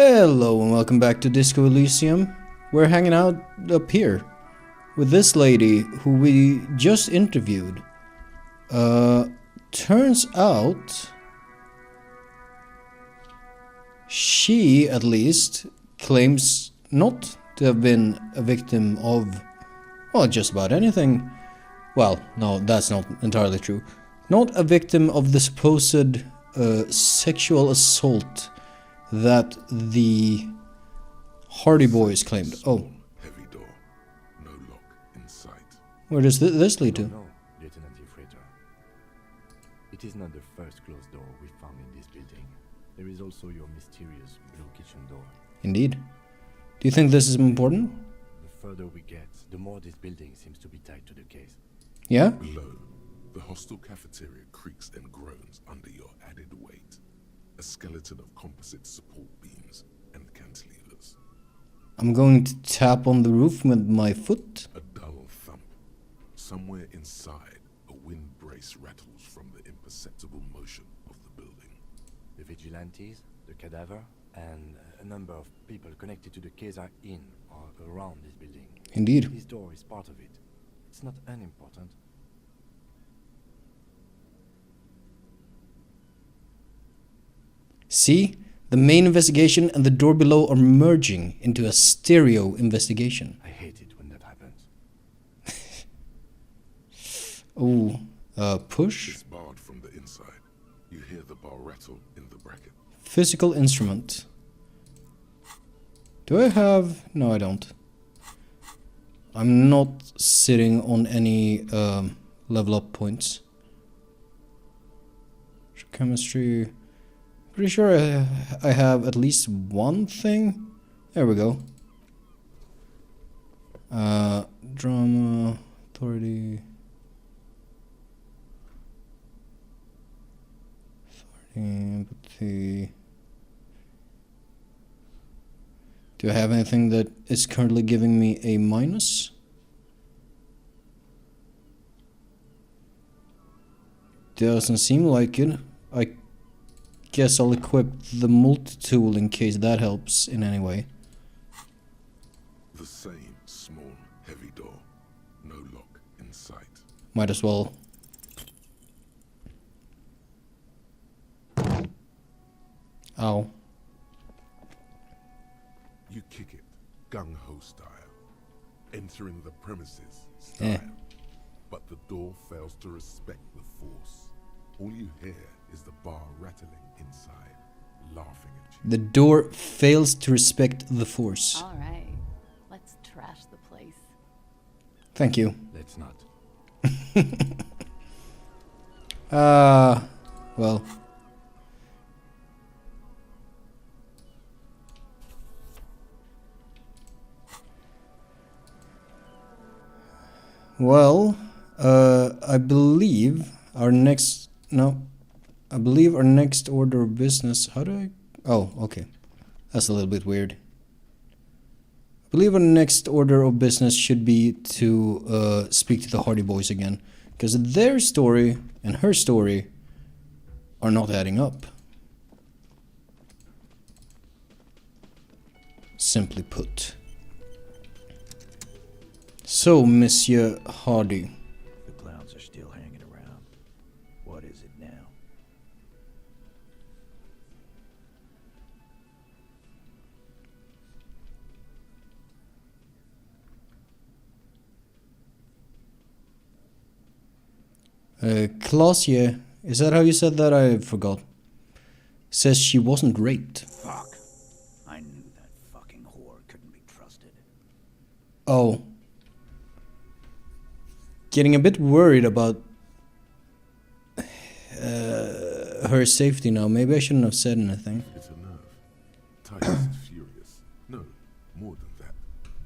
Hello and welcome back to Disco Elysium. We're hanging out up here with this lady who we just interviewed. Turns out she, at least, claims not to have been a victim of, well, just about anything. Well, no, that's not entirely true. Not a victim of the supposed sexual assault that the Hardy Boys claimed. Oh. Heavy door. No lock in sight. Where does this lead to? No, Lieutenant Freighter. It is not the first closed door we found in this building. There is also your mysterious blue kitchen door. Indeed. Do you think this is important? The further we get, the more this building seems to be tied to the case. Yeah? Below, the hostel cafeteria creaks and groans under your added weight. A skeleton of composite support beams and cantilevers. I'm going to tap on the roof with my foot. A dull thump. Somewhere inside, a wind brace rattles from the imperceptible motion of the building. The vigilantes, the cadaver, and a number of people connected to the case are in or around this building. Indeed. This door is part of it. It's not unimportant. See? The main investigation and the door below are merging into a stereo investigation. I hate it when that happens. Push. It's barred from the inside. You hear the bar rattle in the bracket. Physical instrument. Do I have... No, I don't. I'm not sitting on any level up points. Chemistry... Pretty sure I have at least one thing. There we go. Drama, authority, empathy. Do I have anything that is currently giving me a minus? Doesn't seem like it. I guess I'll equip the multi-tool in case that helps in any way. The same small, heavy door. No lock in sight. Might as well. Ow. You kick it, gung-ho style. Entering the premises style. But the door fails to respect the force. All you hear is the bar rattling inside, laughing at you. The door fails to respect the force. All right, let's trash the place. Thank you. Let's not. Well. Well, I believe our next... No. I believe our next order of business... How do I... Oh, okay. That's a little bit weird. I believe our next order of business should be to speak to the Hardy Boys again. Because their story and her story are not adding up. Simply put. So, Monsieur Hardy. The clouds are still hanging around. What is it now? Clausia, is that how you said that? I forgot. Says she wasn't raped. Fuck. I knew that fucking whore couldn't be trusted. Oh. Getting a bit worried about her safety now. Maybe I shouldn't have said anything. It's a nerve. Titus is furious. No, more than that.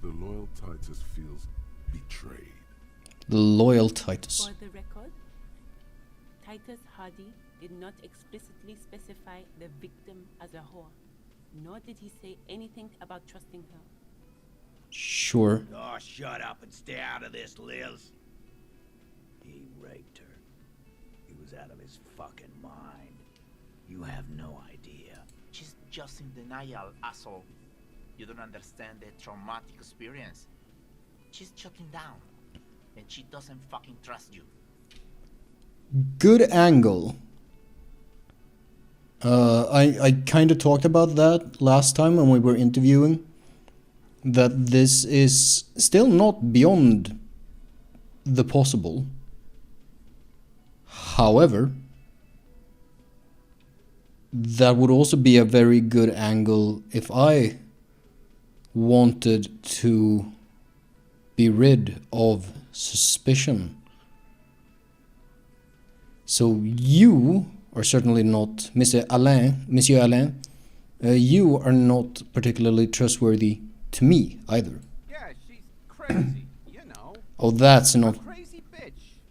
The loyal Titus feels betrayed. The loyal Titus. For the record, Titus Hardy did not explicitly specify the victim as a whore, nor did he say anything about trusting her. Sure. Oh, shut up and stay out of this, Liz. He raped her. He was out of his fucking mind. You have no idea. Just just in denial, asshole. You don't understand the traumatic experience. She's shutting down, and she doesn't fucking trust you. Good angle. I kind of talked about that last time when we were interviewing. That this is still not beyond the possible. However, that would also be a very good angle if I wanted to be rid of suspicion. So you are certainly not, Monsieur Alain, you are not particularly trustworthy to me either. Yeah, she's crazy, you know. Oh, that's A not. crazy bitch.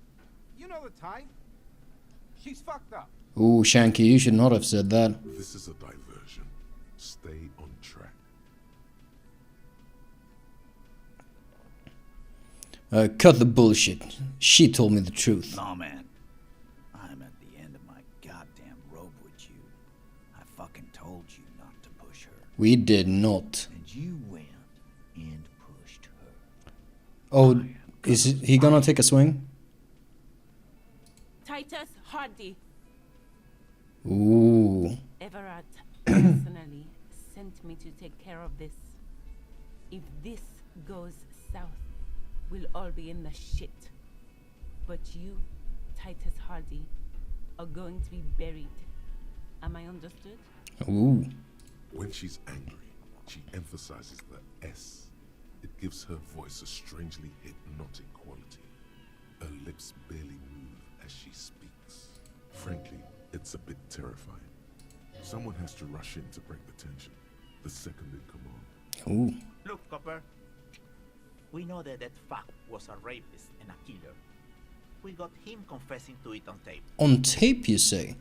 You know the type. She's fucked up. Ooh, Shanky, you should not have said that. This is a diversion. Stay on track. Cut the bullshit. She told me the truth. No, man. I'm at the end of my goddamn rope with you. I fucking told you not to push her. We did not. And you went and pushed her. Oh, is he gonna take a swing? Titus Hardy. Ooh. Everard personally sent me to take care of this. If this goes south, we'll all be in the shit. But you, Titus Hardy, are going to be buried. Am I understood? Ooh. When she's angry, she emphasizes the S. It gives her voice a strangely hypnotic quality. Her lips barely move as she speaks. Frankly, it's a bit terrifying. Someone has to rush in to break the tension. The second in command. Ooh. Look, Copper. We know that fuck was a rapist and a killer. We got him confessing to it on tape. On tape, you say?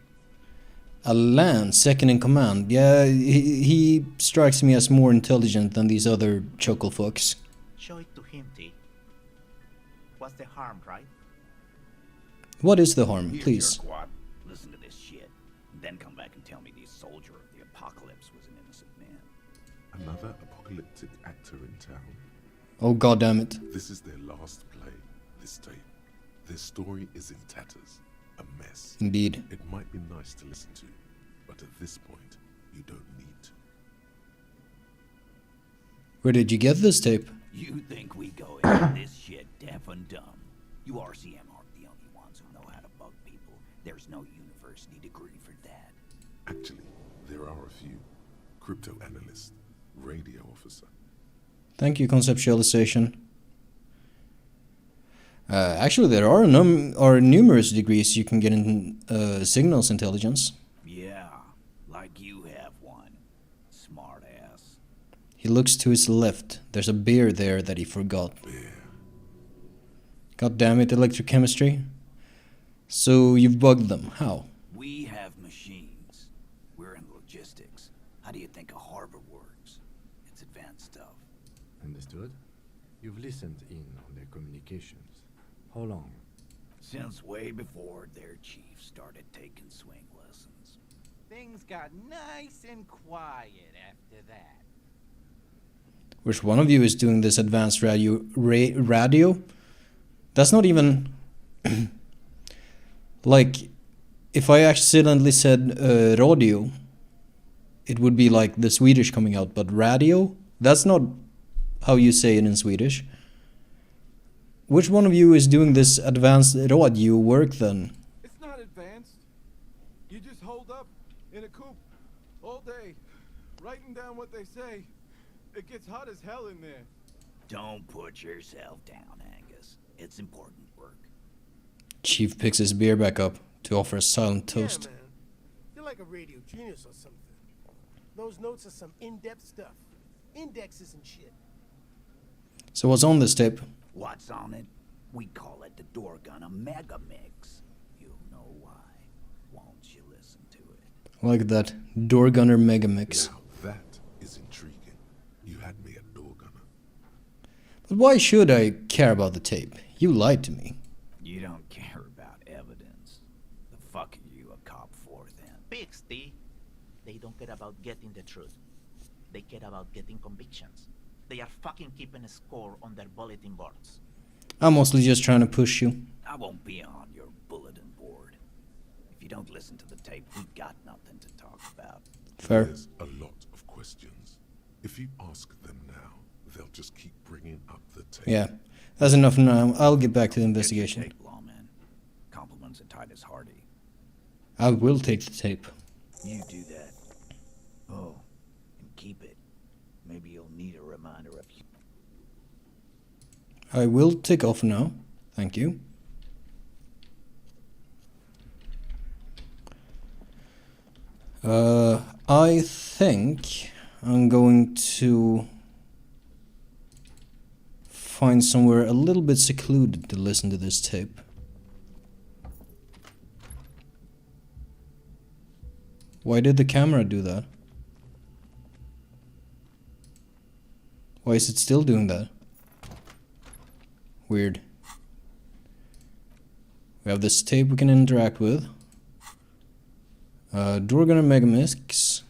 Alain, second in command. Yeah, he strikes me as more intelligent than these other chuckle fucks. Show it to him, T. What's the harm, right? What is the harm, Here, please? jerkwad. Listen to this shit. And then come back and tell me the soldier of the apocalypse was an innocent man. Another apocalyptic actor in town. Oh, goddammit. This is their last play, this tape. Their story is in tatters, a mess. Indeed. It might be nice to listen to, but at this point, you don't need to. Where did you get this tape? You think we go into this shit deaf and dumb? You RCM aren't the only ones who know how to bug people. There's no university degree for that. Actually, there are a few. Crypto analyst, radio officer. Thank you, conceptualization. Actually, there are numerous degrees you can get in signals intelligence. Yeah, like you have one. Smart ass. He looks to his left. There's a beer there that he forgot. God damn it, electrochemistry. So you've bugged them. How? We have machines. We're in logistics. How do you think a harbor works? It's advanced stuff. Understood? You've listened in on their communications. How long? Since way before their chief started taking swing lessons. Things got nice and quiet after that. Which one of you is doing this advanced radio? That's not even... like, if I accidentally said radio, it would be like the Swedish coming out, but radio? That's not how you say it in Swedish. Which one of you is doing this advanced radio work then? It's not advanced. You just hold up in a coop all day, writing down what they say. It gets hot as hell in there. Don't put yourself down, Angus. It's important work. Chief picks his beer back up to offer a silent toast. Yeah, man. You're like a radio genius or something. Those notes are some in-depth stuff. Indexes and shit. So what's on this tape? What's on it? We call it the door gun a mega mix. You'll know why. Won't you listen to it? Like that door gunner mega mix. Now that is intriguing. You had me at door gunner. But why should I care about the tape? You lied to me. You don't care about evidence. The fuck are you a cop for then? Pigs, T. They don't care about getting the truth. They care about getting convictions. They are fucking keeping a score on their bulletin boards. I'm mostly just trying to push you. I won't be on your bulletin board. If you don't listen to the tape, we got nothing to talk about. Fair. There's a lot of questions. If you ask them now, they'll just keep bringing up the tape. Yeah, that's enough now. I'll get back to the Get your investigation. tape, lawman. Compliments of Titus Hardy. I will take the tape. You do that. Oh, and keep it. Maybe you'll need a reminder of you. I will take off now. Thank you. I think I'm going to find somewhere a little bit secluded to listen to this tape. Why did the camera do that? Why is it still doing that? Weird. We have this tape we can interact with. Dorgan and Megamix.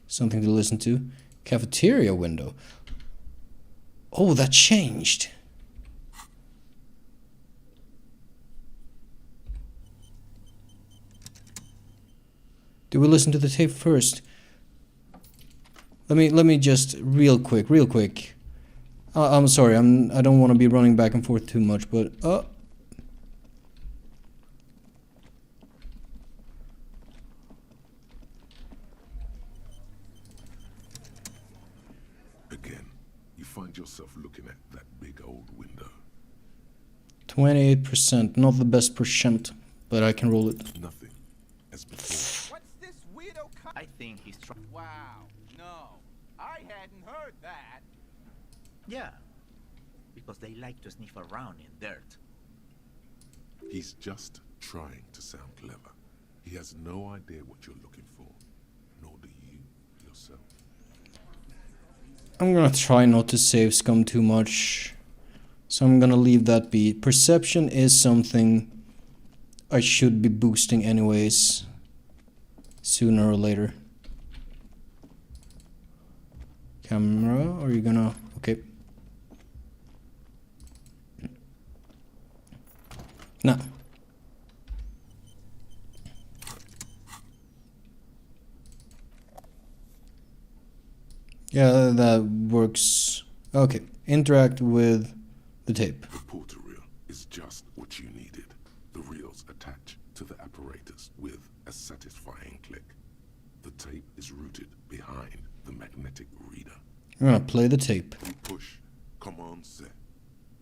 Something to listen to. Cafeteria window. Oh, that changed. Do we listen to the tape first? Let me just real quick. I'm sorry. I don't want to be running back and forth too much, but Again, you find yourself looking at that big old window. 28%, not the best percent, but I can roll it. Nothing as before. What's this weirdo? I think he's trying. Wow, no, I hadn't heard that. Yeah, because they like to sniff around in dirt. He's just trying to sound clever. He has no idea what you're looking for, nor do you yourself. I'm gonna try not to save scum too much, so I'm gonna leave that be. Perception is something I should be boosting anyways, sooner or later. Camera, are you gonna... okay. No. Yeah, that works. Okay, interact with the tape. The portal reel is just what you needed. The reels attach to the apparatus with a satisfying click. The tape is rooted behind the magnetic reader. I'm gonna play the tape. You push command set,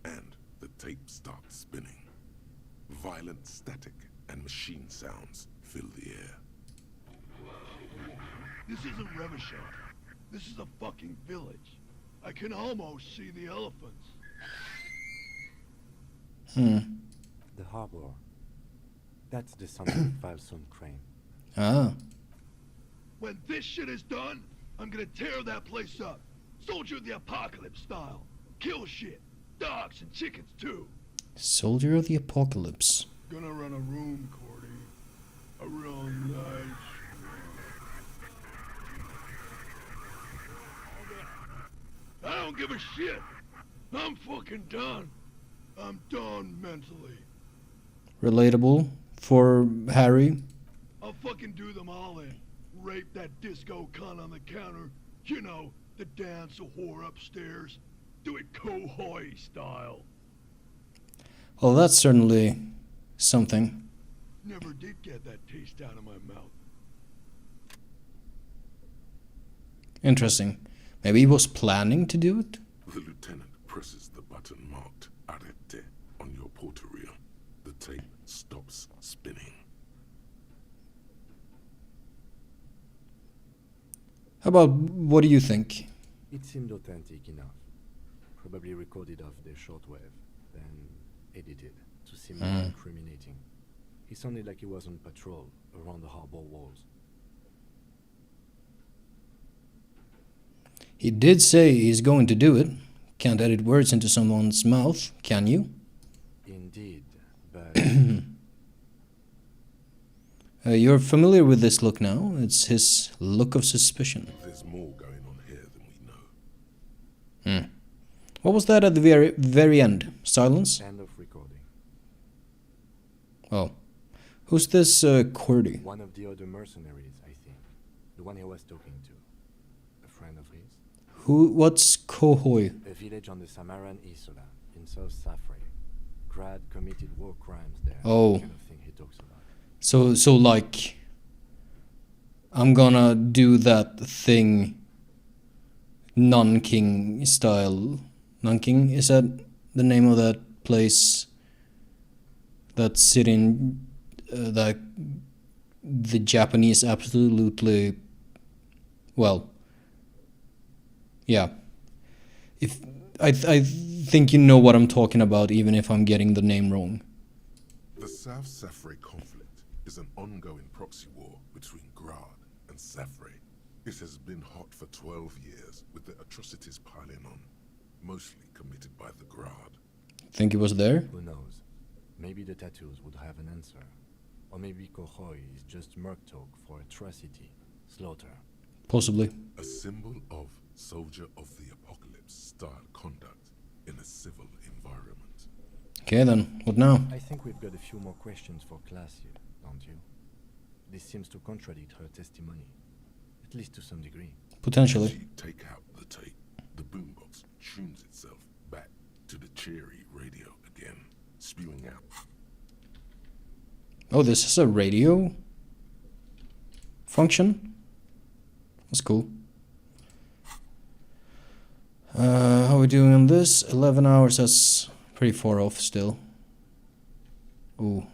and the tape starts spinning. Violent static and machine sounds fill the air. This isn't Revachol. This is a fucking village. I can almost see the elephants. The harbor. That's the sunken Valson crane. Ah. When this shit is done, I'm gonna tear that place up. Soldier of the Apocalypse style. Kill shit. Dogs and chickens too. Soldier of the Apocalypse. Gonna run a room, Cordy. A real nice. I don't give a shit. I'm fucking done. I'm done mentally. Relatable for Harry. I'll fucking do them all in. Rape that disco cunt on the counter. You know, the dance a whore upstairs. Do it Kohoi style. Well, that's certainly something. Never did get that taste out of my mouth. Interesting. Maybe he was planning to do it? The lieutenant presses the button marked Arete on your portal reel. The tape stops spinning. How about, what do you think? It seemed authentic enough. Probably recorded off the shortwave, then edited to seem more incriminating. He sounded like he was on patrol around the harbor walls. He did say he's going to do it. Can't edit words into someone's mouth, can you? Indeed, but You're familiar with this look now. It's his look of suspicion. There's more going on here than we know. Hmm. What was that at the very end? Silence? End of recording. Oh. Who's this Cordy? One of the other mercenaries, I think. The one he was talking to. A friend of his. What's Kohoi? A village on the Samaran Isola, in South Safra. Grad committed war crimes there. Oh. The kind of thing he talks about. So like, I'm gonna do that thing, Nanking style. Nanking, is that the name of that place that's sitting, that the Japanese absolutely, well, yeah. If I think you know what I'm talking about, even if I'm getting the name wrong. The South Safre conflict is an ongoing proxy war between Grad and Safre. It has been hot for 12 years, with the atrocities piling on, mostly committed by the Grad. Think it was there? Who knows? Maybe the tattoos would have an answer. Or maybe Kohoi is just merc talk for atrocity, slaughter. Possibly. A symbol of soldier of the apocalypse style conduct in a civil environment. Okay then, what now? I think we've got a few more questions for class here, don't you? This seems to contradict her testimony, at least to some degree. Potentially. She take out the tape. The boombox tunes itself back to the cheery radio again, spewing out. Oh, this is a radio function? That's cool. How are we doing on this? 11 hours, that's pretty far off still. Ooh.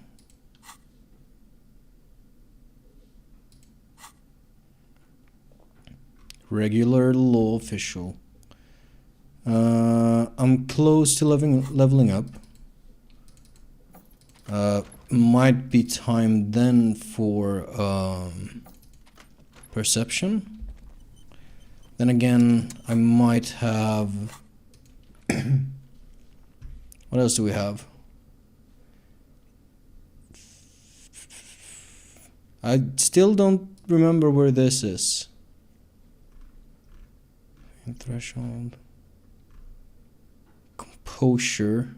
Regular law official. I'm close to leveling up. Might be time then for perception. Then again, I might have... What else do we have? I still don't remember where this is. Threshold. Composure.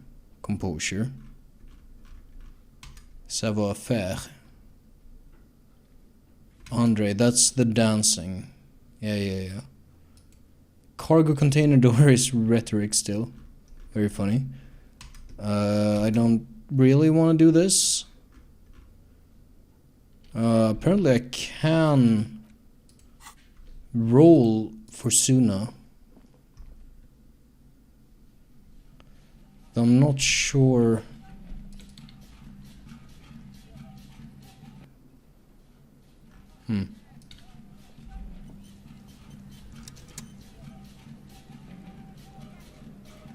Savoir-faire. Andre, that's the dancing. Yeah. Cargo container door is rhetoric still. Very funny. I don't really want to do this. Apparently I can roll for Suna. I'm not sure.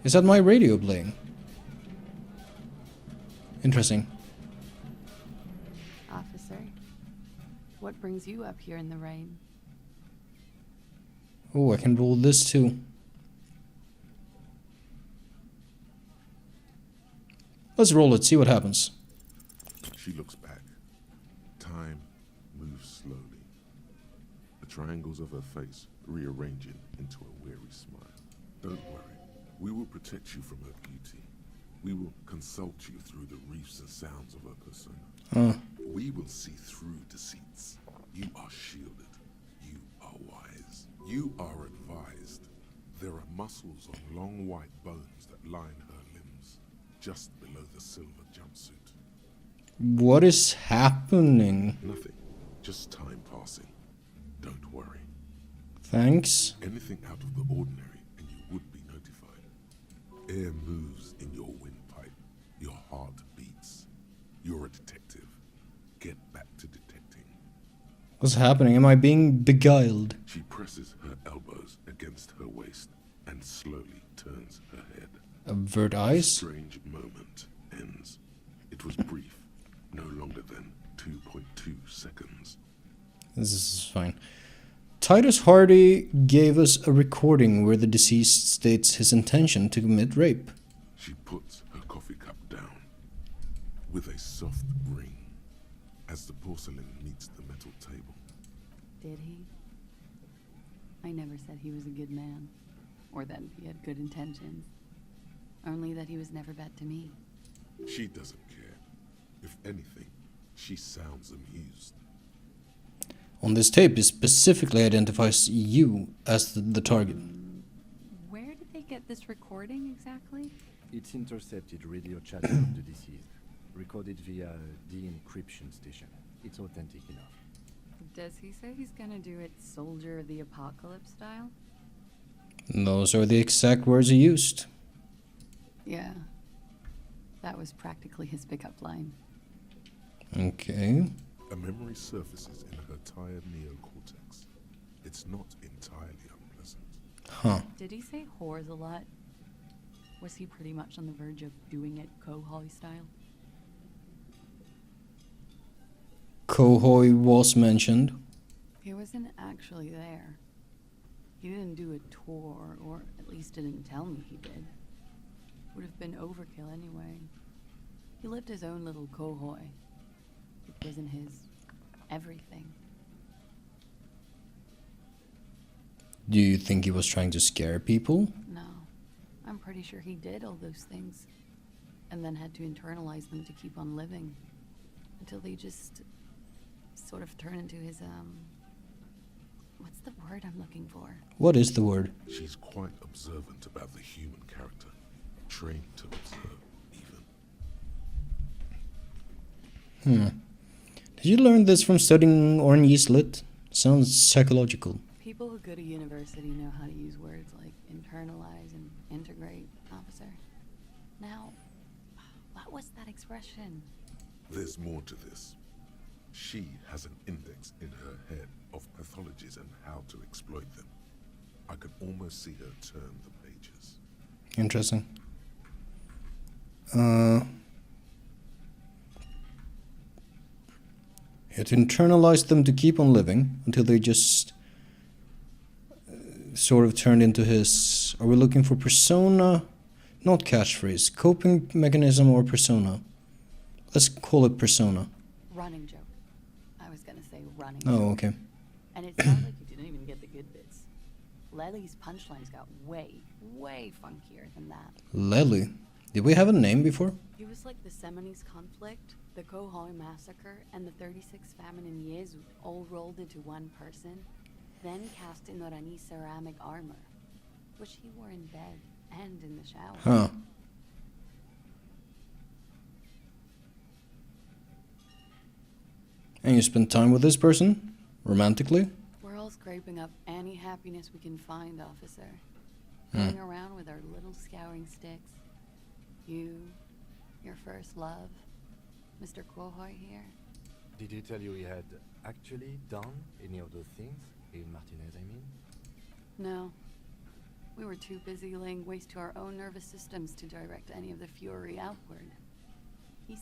Is that my radio playing? Interesting. Officer, what brings you up here in the rain? Oh, I can roll this too. Let's roll it, see what happens. She looks back. Time moves slowly. The triangles of her face rearranging into a weary smile. Don't worry. We will protect you from her beauty. We will consult you through the reefs and sounds of her persona. We will see through deceits. You are shielded. You are wise. You are advised. There are muscles on long white bones that line her limbs, just below the silver jumpsuit. What is happening? Nothing. Just time passing. Don't worry. Thanks. Anything out of the ordinary and you would be notified. Air moves in your windpipe. Your heart beats. You're a detective. Get back to detecting. What's happening? Am I being beguiled? She presses her elbows against her waist and slowly turns her head. Avert eyes? Strange moment ends. It was brief, no longer than 2.2 seconds. This is fine. Titus Hardy gave us a recording where the deceased states his intention to commit rape. She puts her coffee cup down with a soft ring. as the porcelain meets the metal table. Did he? I never said he was a good man, or that he had good intentions. Only that he was never bad to me. She doesn't care. If anything, she sounds amused. On this tape, it specifically identifies you as the target. Where did they get this recording exactly? It's intercepted radio chat of the deceased, recorded via de-encryption station. It's authentic enough. Does he say he's gonna do it Soldier of the Apocalypse style? Those are the exact words he used. Yeah. That was practically his pickup line. Okay. A memory surfaces in her tired neocortex. It's not entirely unpleasant. Huh. Did he say whores a lot? Was he pretty much on the verge of doing it Kohoi style? Kohoi was mentioned. He wasn't actually there. He didn't do a tour, or at least didn't tell me he did. Would have been overkill anyway. He lived his own little Kohoi. It wasn't his everything. Do you think he was trying to scare people? No. I'm pretty sure he did all those things. And then had to internalize them to keep on living. Until they just sort of turn into his, what's the word I'm looking for? What is the word? She's quite observant about the human character. Trained to observe, even. Did you learn this from studying Orange Lit? Sounds psychological. People who go to university know how to use words like internalize and integrate, officer. Now, what was that expression? There's more to this. She has an index in her head of pathologies and how to exploit them. I could almost see her turn the pages. Interesting. You had to internalize them to keep on living until they just sort of turned into his... Are we looking for persona? Not catchphrase. Coping mechanism or persona? Let's call it persona. Running joke. I was gonna say running Oh, joke. okay. And it sounds like you didn't even get the good bits. Lely's punchlines got way, way funkier than that. Lely. Did we have a name before? He was like the Seminese conflict, the Kohoi massacre, and the 36 famine in Yezu all rolled into one person, then cast in Orani ceramic armor, which he wore in bed and in the shower. Huh. And you spent time with this person? Romantically? We're all scraping up any happiness we can find, officer. Going around with our little scouring sticks. You, your first love, Mr. Kohoi here. Did he tell you he had actually done any of those things? In Martinez, I mean? No. We were too busy laying waste to our own nervous systems to direct any of the fury outward. He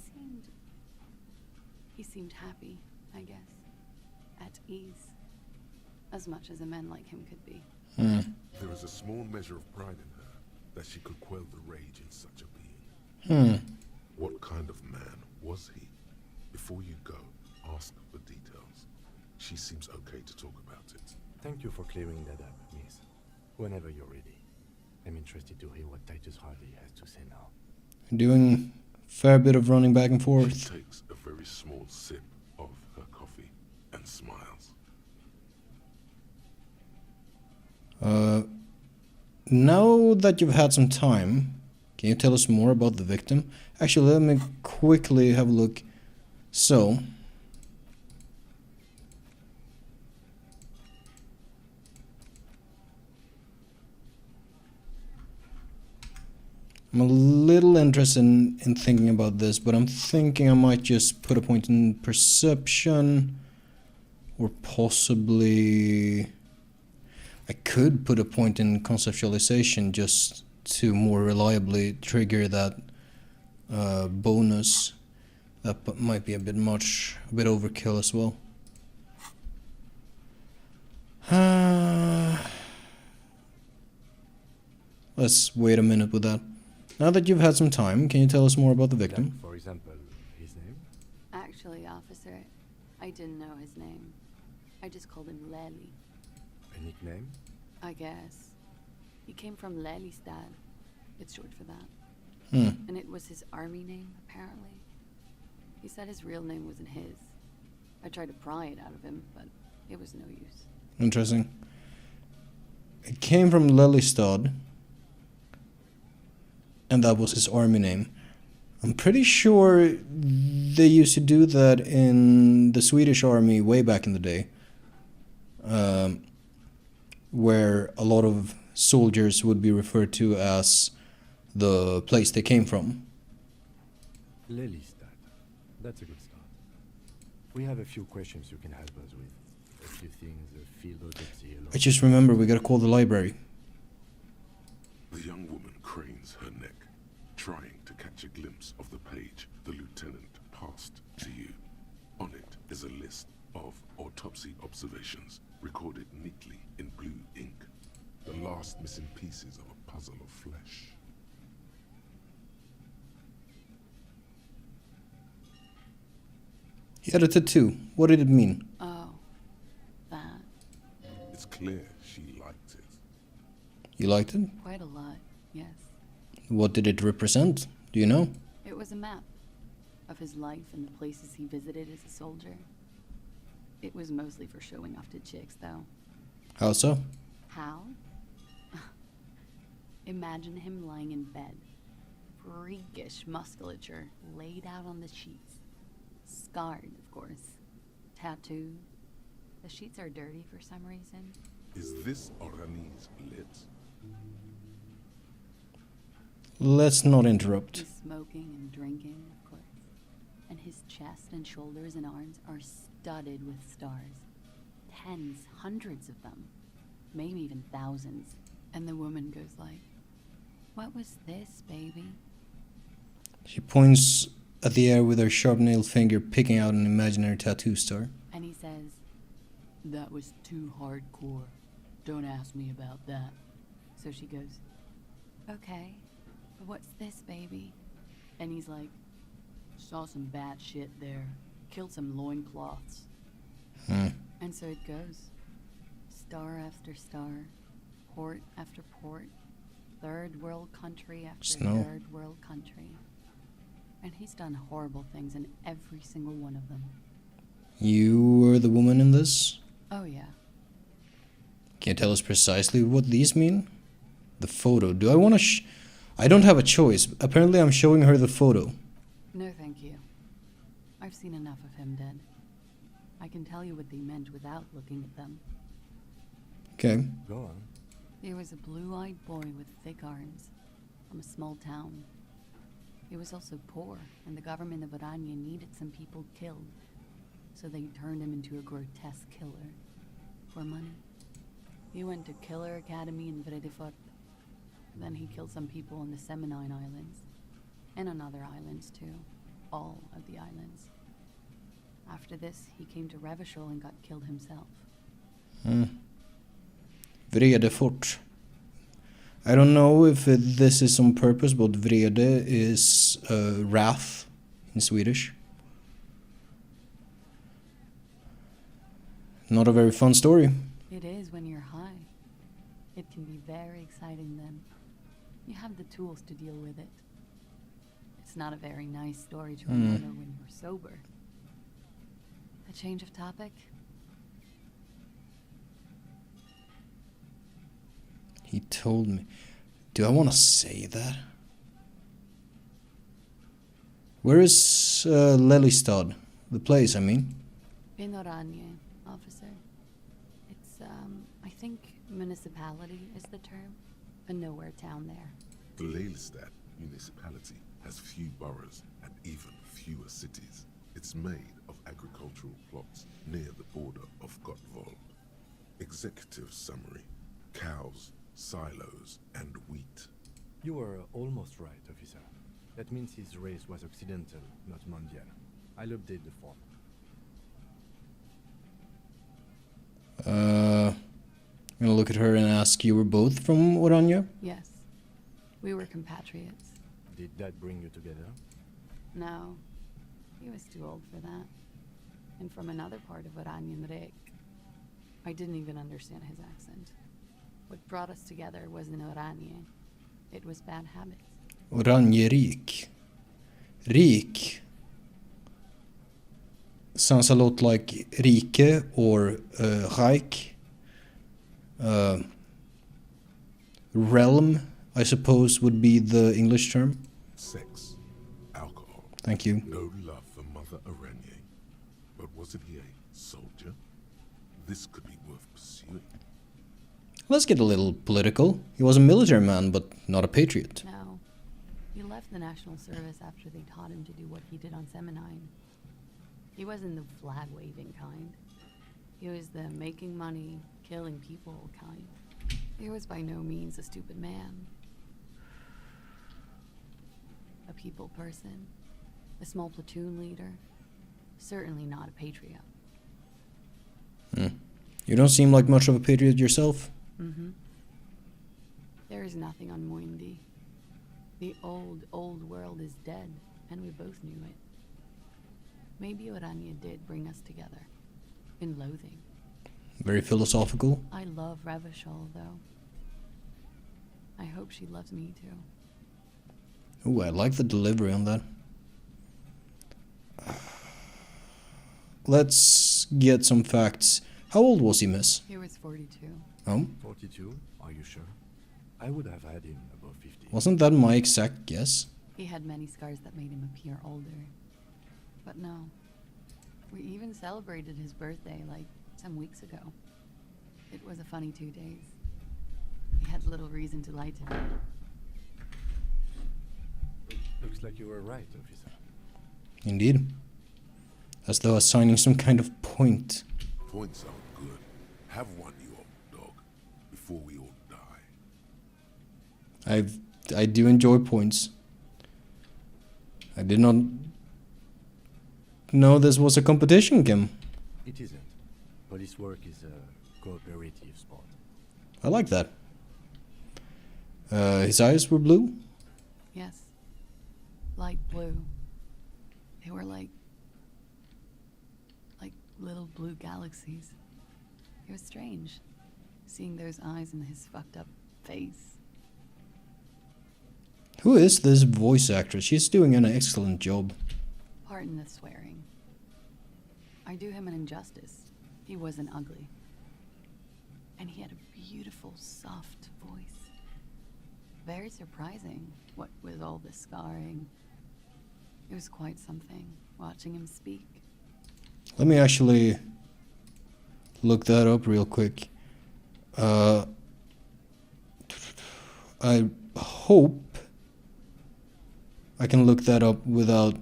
seemed happy, I guess. At ease. As much as a man like him could be. There is a small measure of pride in her that she could quell the rage in such a being. What kind of man was he? Before you go, ask for details. She seems okay to talk about it. Thank you for clearing that up, miss. Whenever you're ready. I'm interested to hear what Titus Hardy has to say now. Doing a fair bit of running back and She forth. takes a very small sip of her coffee and smiles. Now that you've had some time, can you tell us more about the victim? Actually, let me quickly have a look. So, I'm a little interested in thinking about this, but I'm thinking I might just put a point in perception, or possibly I could put a point in conceptualization just to more reliably trigger that bonus. That might be a bit much, a bit overkill as well. Let's wait a minute with that. Now that you've had some time, can you tell us more about the victim? Like, for example, his name? Actually, officer, I didn't know his name. I just called him Lely. A nickname? I guess. He came from Lelystad. It's short for that. Hmm. And it was his army name, apparently. He said his real name wasn't his. I tried to pry it out of him, but it was no use. Interesting. It came from Lelystad, and that was his army name. I'm pretty sure they used to do that in the Swedish army way back in the day, where a lot of soldiers would be referred to as the place they came from. Lelystad. That's a good start. We have a few questions you can help us with. A few things, a field autopsy alone. I just remember we gotta call the library. The young woman cranes her neck, trying to catch a glimpse of the page the lieutenant passed to you. On it is a list of autopsy observations recorded neatly in blue ink. The last missing pieces of a puzzle of flesh. He had a tattoo. What did it mean? Oh, that. It's clear she liked it. You liked it? Quite a lot, yes. What did it represent? Do you know? It was a map of his life and the places he visited as a soldier. It was mostly for showing off to chicks, though. How so? How? Imagine him lying in bed. Freakish musculature laid out on the sheets. Scarred, of course. Tattooed. The sheets are dirty for some reason. Is this Orani's lit? Let's not interrupt. He's smoking and drinking, of course. And his chest and shoulders and arms are studded with stars. Tens, hundreds of them. Maybe even thousands. And the woman goes like, "What was this, baby?" She points at the air with her sharp-nailed finger, picking out an imaginary tattoo star. And he says, "That was too hardcore. Don't ask me about that." So she goes, "Okay, but what's this, baby?" And he's like, "Saw some bad shit there. Killed some loincloths." And so it goes. Star after star. Port after port. Third world country after Snow. third world country. And he's done horrible things in every single one of them. You were the woman in this? Oh yeah. Can you tell us precisely what these mean? The photo. Do I want to I don't have a choice. Apparently I'm showing her the photo. No, thank you. I've seen enough of him dead. I can tell you what they meant without looking at them. Okay. Go on. He was a blue-eyed boy with thick arms from a small town. He was also poor, and the government of Orania needed some people killed, so they turned him into a grotesque killer. For money. He went to Killer Academy in Vredefort. Then he killed some people on the Seminine Islands, and on other islands too. All of the islands. After this, he came to Revachol and got killed himself. Vredefort. I don't know if this is on purpose, but vrede is wrath in Swedish. Not a very fun story. It is when you're high. It can be very exciting then. You have the tools to deal with it. It's not a very nice story to remember when you're sober. A change of topic? He told me. Do I want to say that? Where is Lelystad? The place, I mean. In Oranje, officer. It's, I think municipality is the term. A nowhere town there. The Lelystad municipality has few boroughs and even fewer cities. It's made of agricultural plots near the border of Gottwald. Executive summary: cows, silos, and wheat. You were almost right, officer. That means his race was occidental, not mondial. I'll update the form. I'm gonna look at her and ask, you were both from Oranje? Yes. We were compatriots. Did that bring you together? No. He was too old for that. And from another part of Oranjenrek. I didn't even understand his accent. What brought us together wasn't Oranje. It was bad habits. Oranjerik. Rik. Sounds a lot like rike or reich. Realm, I suppose, would be the English term. Sex, alcohol. Thank you. No love for Mother Aranye. But wasn't he a soldier? This could be worth pursuing. Let's get a little political. He was a military man, but not a patriot. No. He left the National Service after they taught him to do what he did on Seminine. He wasn't the flag-waving kind. He was the making money, killing people kind. He was by no means a stupid man. A people person. A small platoon leader. Certainly not a patriot. You don't seem like much of a patriot yourself. Mm-hmm. There is nothing on Moindi. The old world is dead, and we both knew it. Maybe Oranje did bring us together. In loathing. Very philosophical. I love Revachol, though. I hope she loves me, too. Ooh, I like the delivery on that. Let's get some facts. How old was he, miss? He was 42. Oh? 42? Are you sure? I would have had him above 50. Wasn't that my exact guess? He had many scars that made him appear older. But no. We even celebrated his birthday, like, some weeks ago. It was a funny 2 days. He had little reason to lie to me. Looks like you were right, officer. Indeed. As though assigning some kind of point. Points sound good. Have one, you old dog, before we all die. I do enjoy points. I did not know this was a competition, Kim. It isn't. Police work is a cooperative sport. I like that. His eyes were blue? Yes. Light blue. They were like little blue galaxies. It was strange, seeing those eyes in his fucked up face. Who is this voice actress? She's doing an excellent job. Pardon the swearing. I do him an injustice. He wasn't ugly. And he had a beautiful, soft voice. Very surprising, what with all the scarring. It was quite something, watching him speak. Let me actually look that up real quick. I hope I can look that up without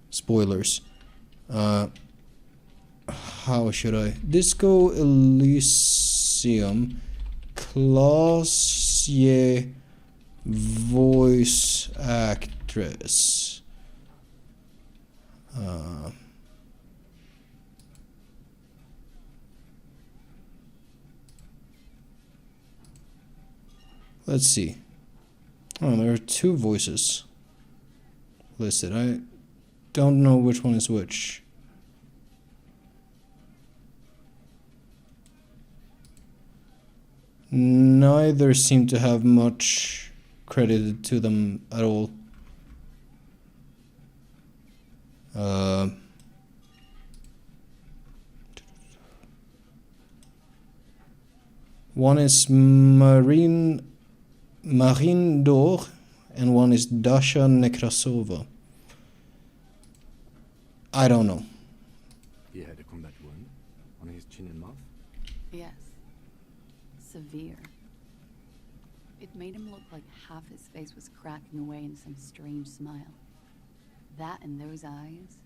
spoilers. How should I? Disco Elysium Class voice actress. Let's see. Oh, there are two voices listed. I don't know which one is which. Neither seem to have much credited to them at all. One is Marine D'Or and one is Dasha Nekrasova. I don't know. He had a combat wound on his chin and mouth. Yes. Severe. It made him look like half his face was cracking away in some strange smile. That and those eyes.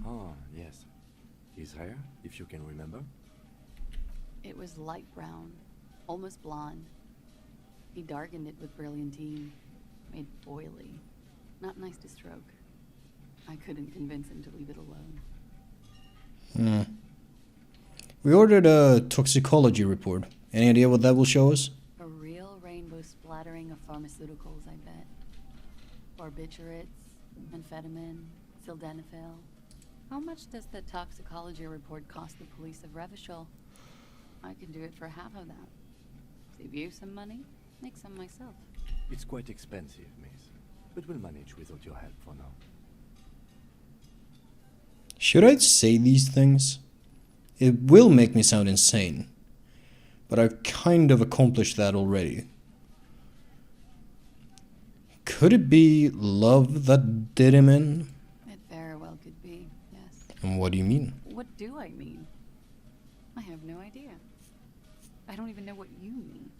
Ah, yes. His hair, if you can remember. It was light brown, almost blonde. He darkened it with brilliantine, made oily. Not nice to stroke. I couldn't convince him to leave it alone. We ordered a toxicology report. Any idea what that will show us? A real rainbow splattering of pharmaceuticals, I bet. Barbiturates, Amphetamine, sildenafil. How much does the toxicology report cost the police of Revachol? I can do it for half of that. Save you some money, make some myself. It's quite expensive, miss. But we'll manage without your help for now. Should I say these things? It will make me sound insane. But I've kind of accomplished that already. Could it be love that did him in? It very well could be, yes. And what do you mean? What do I mean? I have no idea. I don't even know what you mean.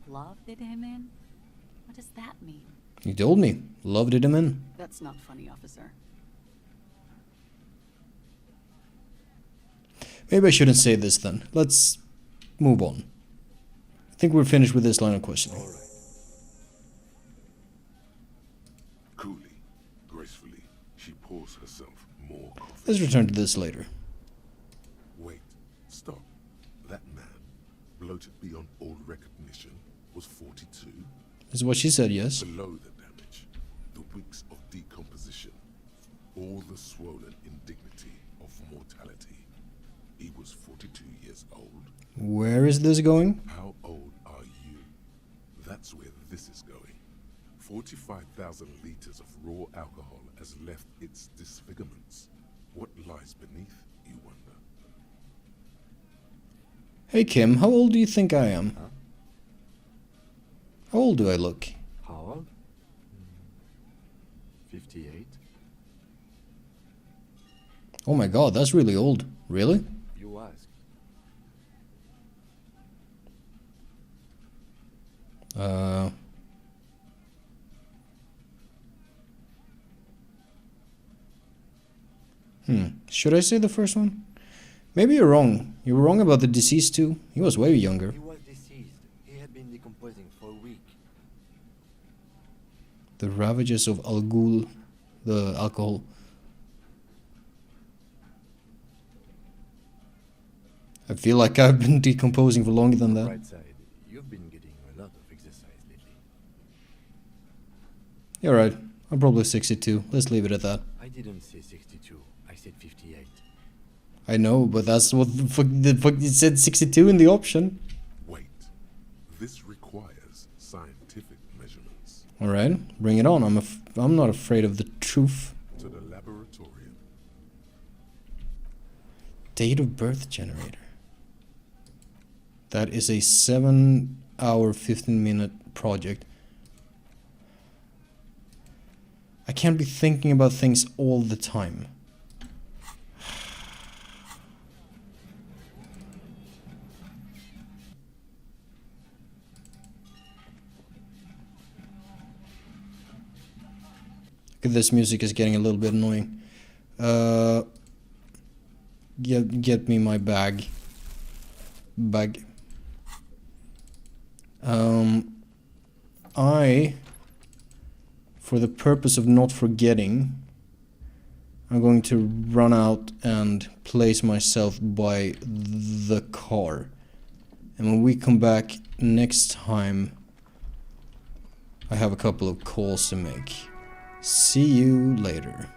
Love did him in? What does that mean? You told me. Love did him in. That's not funny, officer. Maybe I shouldn't say this then. Let's move on. I think we're finished with this line of questioning. Coolly, gracefully, she pours herself more coffee. Let's return to this later. Wait, stop. That man, bloated beyond all recognition, was 42. This is what she said, yes. Below the damage, the weeks of decomposition, all the swollen indignity of mortality. He was 42 years old. Where is this going? How old are you? That's where this is going. 45,000 liters of raw alcohol has left its disfigurements. What lies beneath, you wonder? Hey Kim, how old do you think I am? Huh? How old do I look? How old? 58. Oh my god, that's really old. Really? You ask. Should I say the first one? Maybe you're wrong. You were wrong about the deceased too. He was way younger. He was deceased. He had been decomposing for a week. The ravages of Al Ghul, the alcohol. I feel like I've been decomposing for longer than that. Right side, you've been getting a lot of exercise lately. You're right. I'm probably 62. Let's leave it at that. I didn't say 62. I said 58. I know, but that's what the fuck it said 62 in the option. Wait, this requires scientific measurements. All right, bring it on. I'm not afraid of the truth. To the laboratorium. Date of birth generator. That is a 7-hour, 15-minute project. I can't be thinking about things all the time. This music is getting a little bit annoying. Get me my bag. For the purpose of not forgetting, I'm going to run out and place myself by the car. And when we come back next time, I have a couple of calls to make. See you later.